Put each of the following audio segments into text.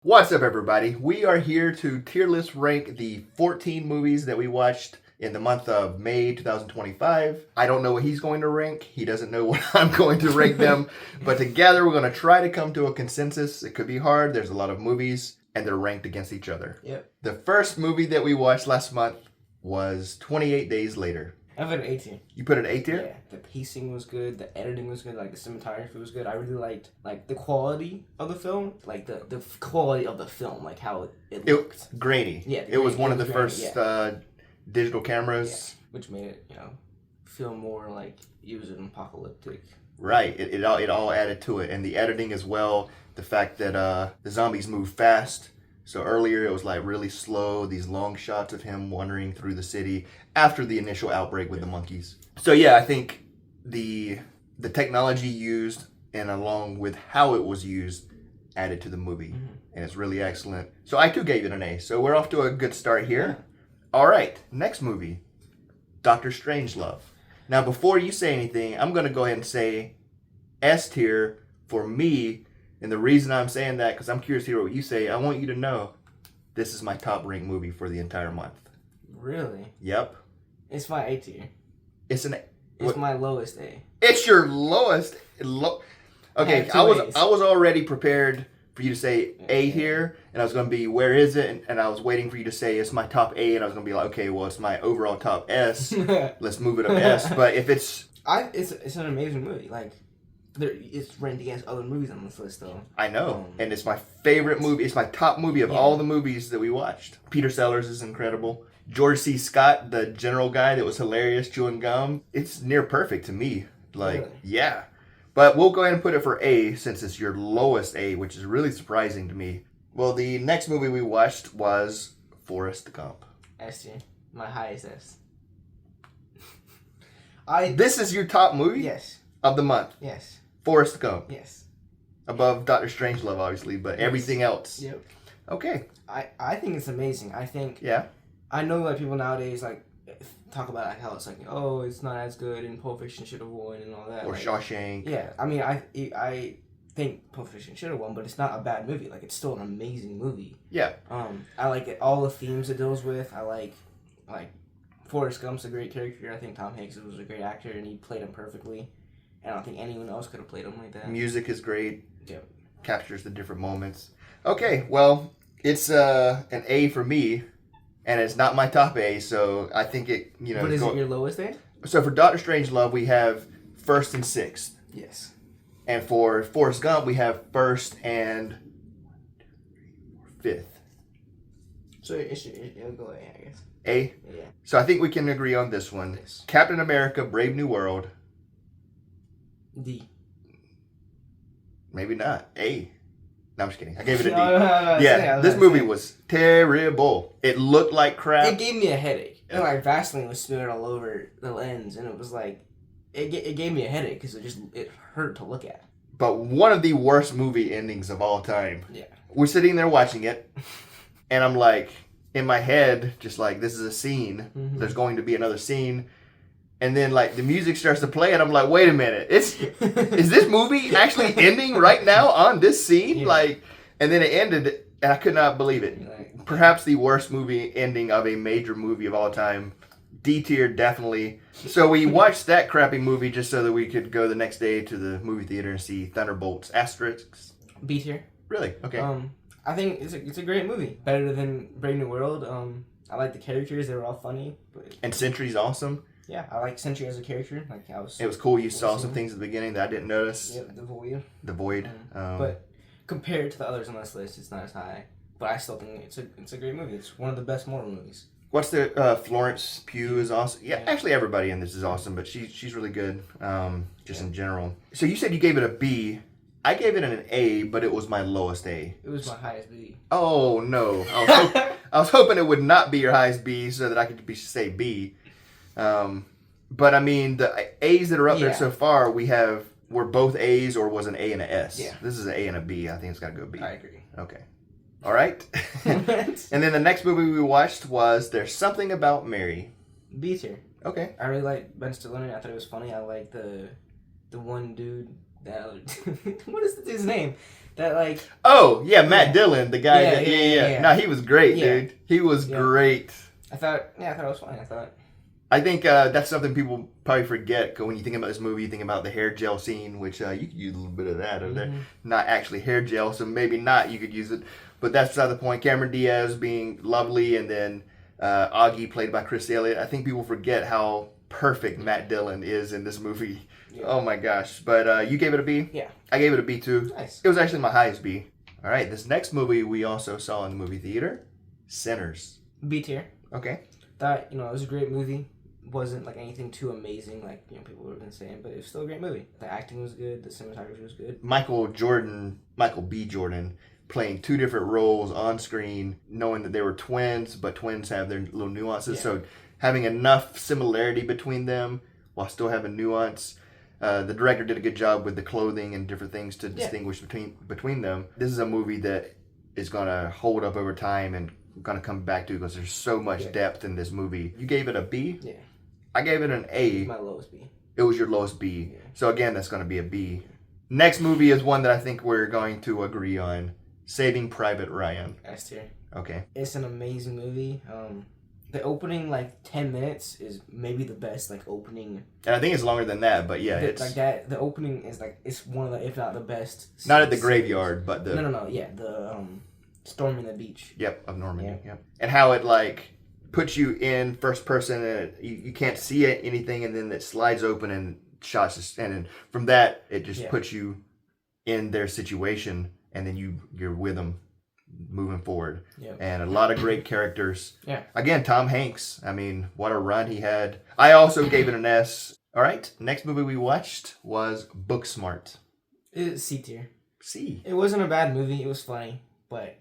What's up, everybody? We are here to tier list rank the 14 movies that we watched in the month of May 2025. I don't know what he's going to rank. He doesn't know what I'm going to rank them. But together, we're going to try to come to a consensus. It could be hard. There's a lot of movies, and they're ranked against each other. Yep. The first movie that we watched last month was 28 Days Later. I put an A tier. You put it A tier? Yeah, the pacing was good, the editing was good, like the cinematography was good. I really liked the quality of the film, like the quality of the film, like how it looked. It was grainy. Yeah, it was one of the grainy, first digital cameras. Yeah, which made it, feel more like it was an apocalyptic. Right. It all added to it, and the editing as well. The fact that the zombies move fast. So earlier it was like really slow, these long shots of him wandering through the city after the initial outbreak with the monkeys. So yeah, I think the technology used and along with how it was used added to the movie. Mm-hmm. And it's really excellent. So I too gave it an A. So we're off to a good start here. Yeah. All right, next movie, Dr. Strangelove. Now before you say anything, I'm going to go ahead and say S tier for me. And the reason I'm saying that, because I'm curious to hear what you say, I want you to know this is my top ranked movie for the entire month. Really? Yep. It's my A tier. It's my lowest A. It's your lowest. Okay, I was already prepared for you to say A here, and I was going to be, where is it? And I was waiting for you to say it's my top A, and I was going to be like, okay, well, it's my overall top S. Let's move it up S. But if it's an amazing movie. Like, it's ranked against other movies on this list, though. I know, and it's my favorite movie. It's my top movie of all the movies that we watched. Peter Sellers is incredible. George C. Scott, the general guy that was hilarious chewing gum. It's near perfect to me. Like, really? Yeah. But we'll go ahead and put it for A since it's your lowest A, which is really surprising to me. Well, the next movie we watched was Forrest Gump. S tier. My highest S. This is your top movie? Yes. Of the month? Yes. Forrest Gump. Yes. Above Dr. Strangelove, obviously, but everything else. Yep. Okay. I think it's amazing. I think. Yeah. I know that people nowadays talk about how it's like, oh, it's not as good and Pulp Fiction should have won and all that. Or Shawshank. Yeah. I mean, I think Pulp Fiction should have won, but it's not a bad movie. Like, it's still an amazing movie. Yeah. I like it. All the themes it deals with. I like Forrest Gump's a great character. I think Tom Hanks was a great actor and he played him perfectly. I don't think anyone else could have played him like that. Music is great. Yep. Captures the different moments. Okay, well, it's an A for me, and it's not my top A, so I think it, But is it your lowest A? So for Doctor Strangelove, we have first and sixth. Yes. And for Forrest Gump, we have first and fifth. So it'll go A, I guess. A? Yeah. So I think we can agree on this one. Yes. Captain America, Brave New World. D. Maybe not. A. No, I'm just kidding. I gave it a D. No, this movie was terrible. It looked like crap. It gave me a headache. Yeah. And Vaseline was smeared all over the lens, and it was like, it gave me a headache because it hurt to look at. But one of the worst movie endings of all time. Yeah. We're sitting there watching it, and I'm like, in my head, just like, this is a scene. Mm-hmm. There's going to be another scene. And then, the music starts to play, and I'm like, wait a minute. Is this movie actually ending right now on this scene? Yeah. And then it ended, and I could not believe it. Right. Perhaps the worst movie ending of a major movie of all time. D tier, definitely. So we watched that crappy movie just so that we could go the next day to the movie theater and see Thunderbolts. Asterisks. B tier. Really? Okay. I think it's a great movie. Better than Brave New World. I like the characters. They were all funny. And Sentry's awesome. Yeah, I like Sentry as a character. It was cool. You saw some things at the beginning that I didn't notice. Yeah, the Void. But compared to the others on this list, it's not as high. But I still think it's a great movie. It's one of the best Marvel movies. What's the Florence Pugh is awesome. Yeah, actually everybody in this is awesome, but she's really good. In general. So you said you gave it a B. I gave it an A, but it was my lowest A. It was my highest B. Oh no! I was hoping it would not be your highest B, so that I could say B. But I mean, the A's that are up there so far, we're both A's or was an A and an S. Yeah. This is an A and a B. I think it's got to go B. I agree. Okay. All right. And then the next movie we watched was There's Something About Mary. B tier. Okay. I really like Ben Stiller. I thought it was funny. I like the one dude That what is the dude's name? That like. Oh yeah, Matt Dillon, the guy. Yeah. No, he was great, Yeah. dude. He was great. I thought it was fine. I think that's something people probably forget. 'Cause when you think about this movie, you think about the hair gel scene, which you could use a little bit of that over there. Not actually hair gel, so maybe not you could use it. But that's beside the point. Cameron Diaz being lovely, and then Augie played by Chris Elliott. I think people forget how perfect Matt Dillon is in this movie. Yeah. Oh my gosh. But you gave it a B? Yeah. I gave it a B too. Nice. It was actually my highest B. All right, this next movie we also saw in the movie theater, Sinners. B tier. Okay. Thought, it was a great movie. Wasn't like anything too amazing like people would have been saying, but it was still a great movie. The acting was good, the cinematography was good. Michael B. Jordan, playing two different roles on screen, knowing that they were twins, but twins have their little nuances. Yeah. So having enough similarity between them while still having nuance. The director did a good job with the clothing and different things to distinguish between them. This is a movie that is going to hold up over time and going to come back to because there's so much depth in this movie. You gave it a B? Yeah. I gave it an A. It was my lowest B. It was your lowest B. Yeah. So again, that's going to be a B. Next movie is one that I think we're going to agree on. Saving Private Ryan. S tier. Okay. It's an amazing movie. The opening 10 minutes is maybe the best opening. And I think it's longer than that, but yeah, it's like that. The opening is it's one of the, if not the best. Not at the graveyard, but the no. Yeah, the storming the beach. Yep, of Normandy. Yeah. Yep. And how it puts you in first person, and you can't see anything, and then it slides open and shots, and then from that it just puts you in their situation, and then you're with them moving forward. Yep. And a lot of great characters. Yeah. Again, Tom Hanks. I mean, what a run he had. I also gave it an S. All right. Next movie we watched was Booksmart. It's C tier. C. It wasn't a bad movie. It was funny, but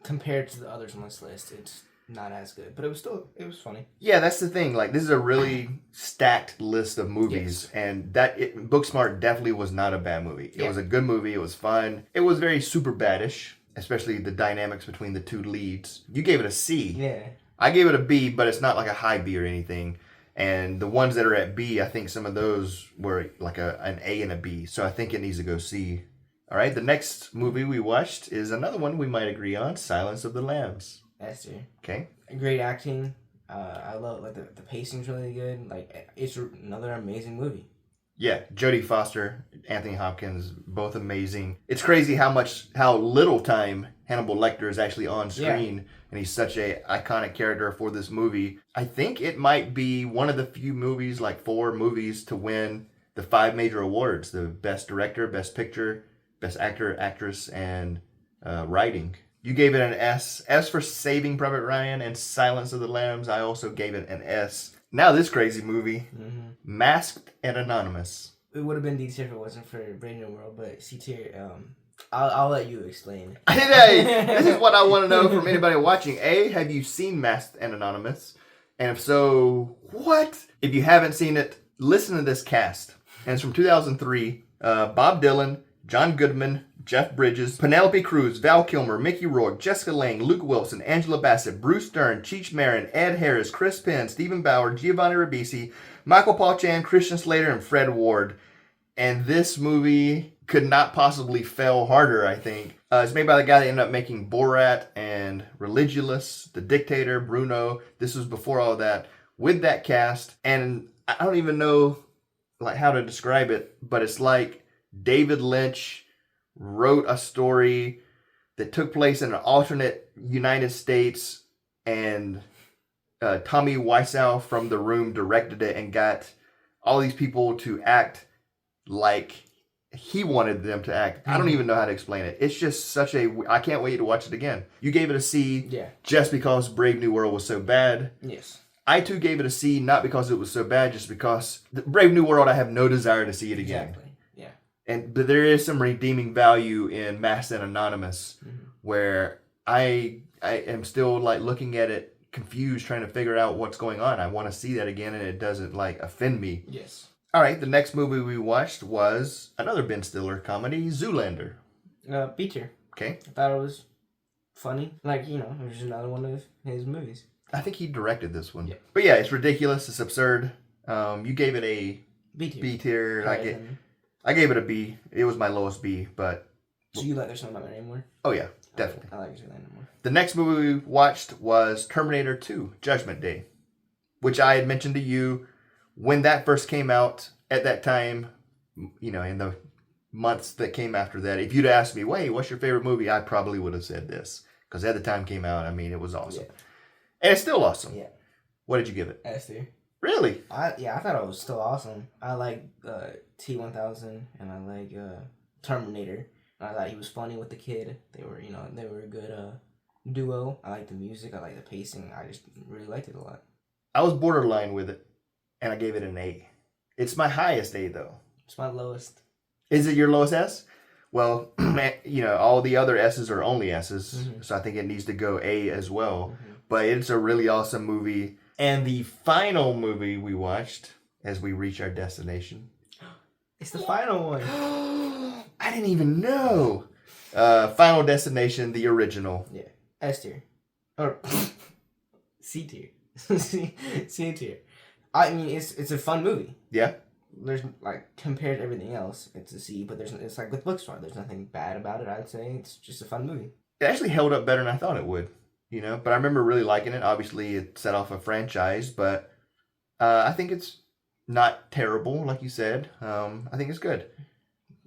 compared to the others on this list, it's not as good. But it was funny. Yeah, that's the thing. This is a really stacked list of movies, and Booksmart definitely was not a bad movie. It was a good movie. It was fun. It was very super badish. Especially the dynamics between the two leads. You gave it a C. Yeah. I gave it a B, but it's not a high B or anything. And the ones that are at B, I think some of those were an A and a B. So I think it needs to go C. All right, the next movie we watched is another one we might agree on, Silence of the Lambs. S tier. Okay. Great acting. I love the pacing's really good. It's another amazing movie. Yeah, Jodie Foster, Anthony Hopkins, both amazing. It's crazy how little time Hannibal Lecter is actually on screen, and he's such a iconic character for this movie. I think it might be one of the few movies, 4 movies, to win the 5 major awards: the Best Director, Best Picture, Best Actor, Actress, and Writing. You gave it an S. S for Saving Private Ryan and Silence of the Lambs. I also gave it an S. Now this crazy movie, Masked and Anonymous. It would have been D tier if it wasn't for Brave New World, but C tier. I'll let you explain. Hey, this is what I want to know from anybody watching. A, have you seen Masked and Anonymous? And if so, what? If you haven't seen it, listen to this cast. And it's from 2003. Bob Dylan, John Goodman, Jeff Bridges, Penelope Cruz, Val Kilmer, Mickey Rourke, Jessica Lange, Luke Wilson, Angela Bassett, Bruce Dern, Cheech Marin, Ed Harris, Chris Penn, Stephen Bauer, Giovanni Ribisi, Michael Paul Chan, Christian Slater, and Fred Ward. And this movie could not possibly fail harder, I think. It's made by the guy that ended up making Borat and Religulous, The Dictator, Bruno. This was before all that. With that cast, and I don't even know how to describe it, but it's like David Lynch wrote a story that took place in an alternate United States, and Tommy Wiseau from The Room directed it and got all these people to act like he wanted them to act. I don't even know how to explain it. It's just I can't wait to watch it again. You gave it a C just because Brave New World was so bad. Yes. I too gave it a C, not because it was so bad, just because Brave New World, I have no desire to see it again. Exactly. But there is some redeeming value in Masked and Anonymous, where I am still looking at it confused, trying to figure out what's going on. I want to see that again, and it doesn't offend me. Yes. All right, the next movie we watched was another Ben Stiller comedy, Zoolander. B tier. Okay. I thought it was funny. It was just another one of his movies. I think he directed this one. Yeah. But yeah, it's ridiculous. It's absurd. You gave it a B tier. B tier. I gave it a B. It was my lowest B, but So you like There's Something About Mary more? oh yeah, definitely. I like Zoolander more. The next movie we watched was Terminator 2, Judgment Day, which I had mentioned to you when that first came out. At that time, you know, in the months that came after that, if you'd asked me, wait, what's your favorite movie? I probably would have said this. Because at the time came out, I mean, it was awesome. Yeah. And it's still awesome. Yeah. What did you give it? S tier. Really? I thought it was still awesome. I like T-1000 and I like Terminator. And I thought he was funny with the kid. They were a good duo. I like the music. I like the pacing. I just really liked it a lot. I was borderline with it, and I gave it an A. It's my highest A, though. It's my lowest. Is it your lowest S? Well, you know, all the other S's are only S's, so I think it needs to go A as well. But it's a really awesome movie. And the final movie we watched as we reach our destination. It's the final one. I didn't even know. Final Destination, the original. Yeah. S tier. Or C tier. C tier. I mean, it's a fun movie. Yeah. There's like compared to everything else, it's a C. But it's like with Booksmart. There's nothing bad about it. I'd say it's just a fun movie. It actually held up better than I thought it would. You know, but I remember really liking it. Obviously, it set off a franchise, but I think it's not terrible, like you said. I think it's good.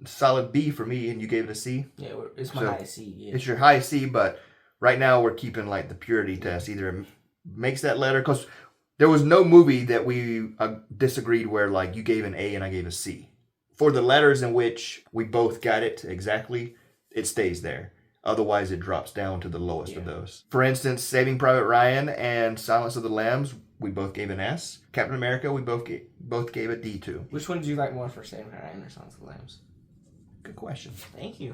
Solid B for me, and you gave it a C. Yeah, it's my highest C. Yeah. It's your high C, but right now we're keeping like the purity test. Either it makes that letter, because there was no movie that we disagreed where like you gave an A and I gave a C. For the letters in which we both got it exactly, it stays there. Otherwise, it drops down to the lowest of those. For instance, Saving Private Ryan and Silence of the Lambs, we both gave an S. Captain America, we both gave a D to. Which one do you like more for Saving Private Ryan or Silence of the Lambs? Good question. Thank you.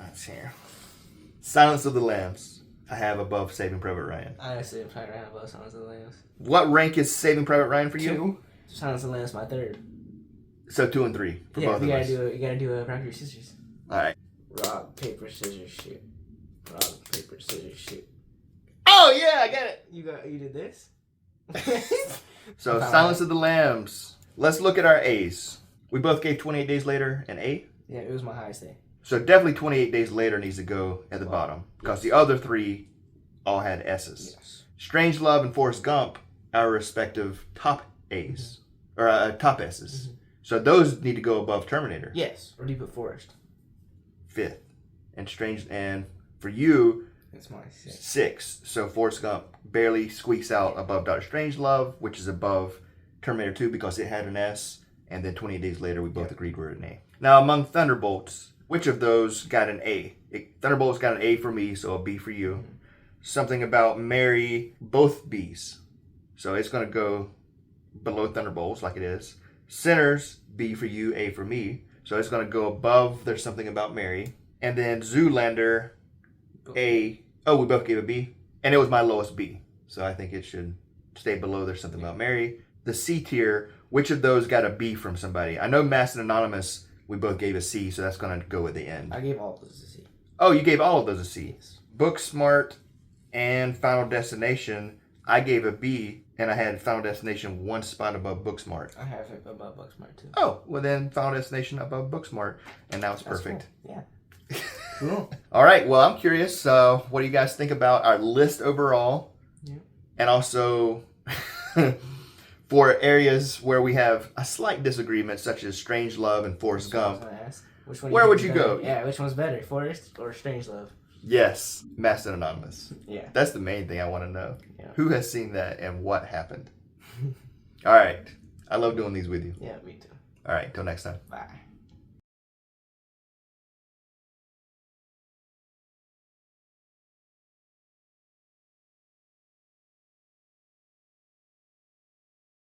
Let's see here. Silence of the Lambs, I have above Saving Private Ryan. I have Saving Private Ryan above Silence of the Lambs. What rank is Saving Private Ryan for you? 2. Silence of the Lambs my 3rd. So 2 and 3 for both of us. You gotta do a rock, paper, scissors. All right. Rock, paper, scissors, shoot. Rock, paper, scissors, shoot. Oh yeah, I got it. You did this? So Silence of the Lambs. Let's look at our A's. We both gave 28 Days Later an A. Yeah, it was my highest A. So definitely 28 Days Later needs to go at the bottom, because the other 3 all had S's. Yes. Strangelove and Forrest Gump, our respective top A's, or top S's. So those need to go above Terminator. Yes. Or do you put Forrest? 5th. And for you, It's my 6th. 6th. So Forrest Gump barely squeaks out above Dr. Strangelove, which is above Terminator 2 because it had an S. And then 28 Days Later, we both agreed we're an A. Now, among Thunderbolts, which of those got an A? Thunderbolts got an A for me, so a B for you. Something About Mary, both B's. So it's going to go below Thunderbolts like it is. Sinners, B for you, A for me. So it's going to go above There's Something About Mary. And then Zoolander, A. Oh, we both gave a B. And it was my lowest B. So I think it should stay below There's Something About Mary. The C tier, which of those got a B from somebody? I know Masked and Anonymous, we both gave a C, so that's going to go at the end. I gave all of those a C. Oh, you gave all of those a C. Yes. Booksmart and Final Destination, I gave a B, and I had Final Destination 1 spot above Booksmart. I have it above Booksmart too. Oh, well then Final Destination above Booksmart, and now it's perfect. Cool. Yeah. Cool. All right, well, I'm curious, what do you guys think about our list overall? Yeah. And also, for areas where we have a slight disagreement, such as Strangelove and Forrest Gump, Which one where would you go? Yeah, which one's better, Forrest or Strangelove? Yes, Masked and Anonymous. Yeah. That's the main thing I want to know. Yeah. Who has seen that and what happened? All right. I love doing these with you. Yeah, me too. All right. Till next time. Bye.